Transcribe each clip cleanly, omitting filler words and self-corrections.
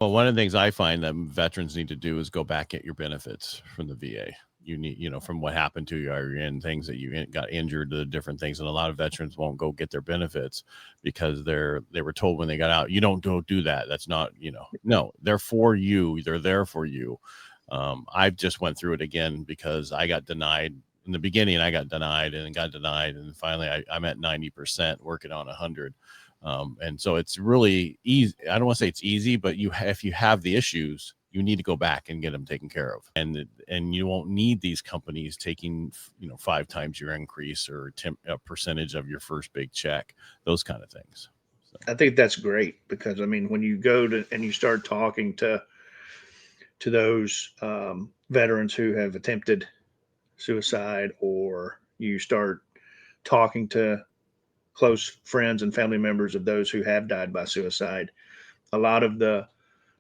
Well, one of the things I find that veterans need to do is go back at your benefits from the VA. You need, from what happened to you or in things that you got injured, the different things. And a lot of veterans won't go get their benefits because they were told when they got out, you don't go do that. That's not, no, they're for you. They're there for you. I just went through it again because I got denied in the beginning. I got denied and got denied. And finally I'm at 90% working on 100. And so it's really easy. I don't want to say it's easy, but if you have the issues, you need to go back and get them taken care of. And you won't need these companies taking, 5 times your increase or a percentage of your first big check, those kind of things. So. I think that's great because, I mean, when you go to and you start talking to those veterans who have attempted suicide, or you start talking to close friends and family members of those who have died by suicide, a lot of the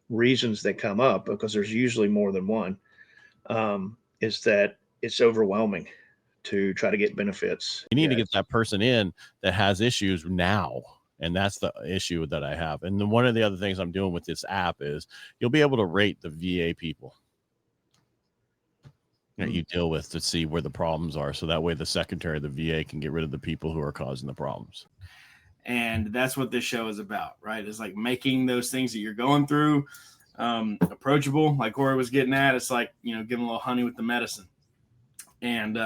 reasons that come up, because there's usually more than one, is that it's overwhelming to try to get benefits. You need to get that person in that has issues now. And that's the issue that I have. And then one of the other things I'm doing with this app is you'll be able to rate the VA people that you deal with to see where the problems are. So that way the secretary of the VA can get rid of the people who are causing the problems. And that's what this show is about, right? It's like making those things that you're going through approachable. Like Corey was getting at, it's like, giving a little honey with the medicine. And,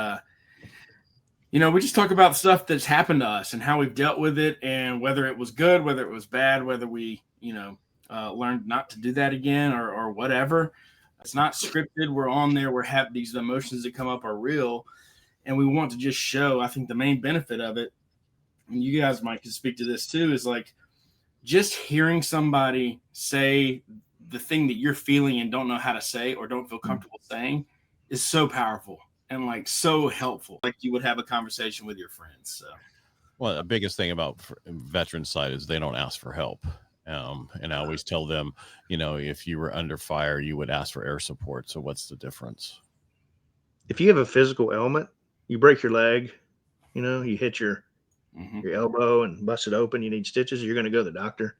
we just talk about stuff that's happened to us and how we've dealt with it, and whether it was good, whether it was bad, whether we, learned not to do that again or whatever. It's not scripted. We're on there. We're happy. These emotions that come up are real. And we want to just show, I think the main benefit of it, and you guys might can speak to this too, is like just hearing somebody say the thing that you're feeling and don't know how to say or don't feel comfortable saying is so powerful and like so helpful. Like you would have a conversation with your friends. So, well, the biggest thing about veteran side is they don't ask for help. And I always tell them, if you were under fire, you would ask for air support. So what's the difference? If you have a physical ailment, you break your leg, you hit your elbow and bust it open, you need stitches, you're going to go to the doctor.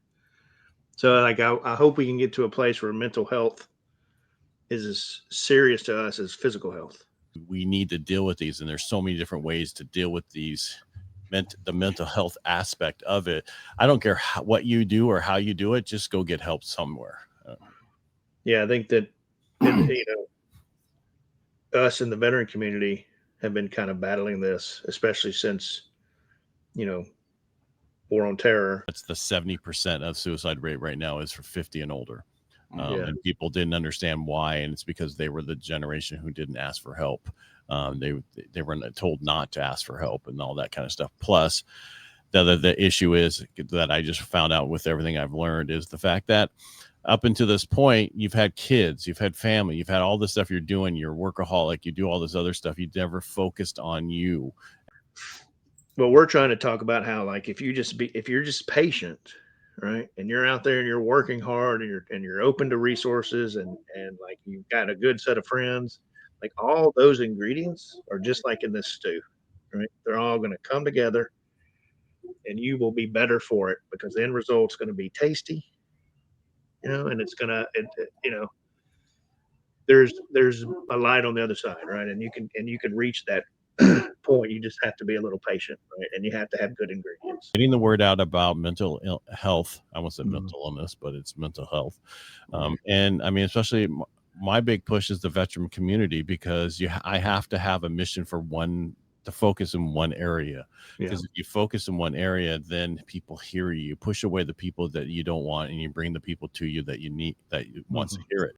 So like, I hope we can get to a place where mental health is as serious to us as physical health. We need to deal with these. And there's so many different ways to deal with these, the mental health aspect of it. I don't care what you do or how you do it, just go get help somewhere. Yeah. I think that, us in the veteran community have been kind of battling this, especially since, War on Terror. That's the 70% of suicide rate right now is for 50 and older. And people didn't understand why. And it's because they were the generation who didn't ask for help. They were told not to ask for help and all that kind of stuff. Plus, the issue is that I just found out with everything I've learned is the fact that up until this point, you've had kids, you've had family, you've had all this stuff you're doing, you're a workaholic, you do all this other stuff. You never focused on you. Well, we're trying to talk about how, like, if you're just patient, right, and you're out there and you're working hard and you're open to resources and like you've got a good set of friends, like all those ingredients are just like in this stew, right? They're all going to come together, and you will be better for it because the end result's going to be tasty, and it's going to, there's a light on the other side, right? And you can reach that point. You just have to be a little patient, right? And you have to have good ingredients. Getting the word out about mental health. I won't say mental illness, but it's mental health. And I mean, especially my big push is the veteran community, because I have to have a mission to focus in one area. Because if you focus in one area, then people hear you. You push away the people that you don't want, and you bring the people to you that you need, that wants to hear it.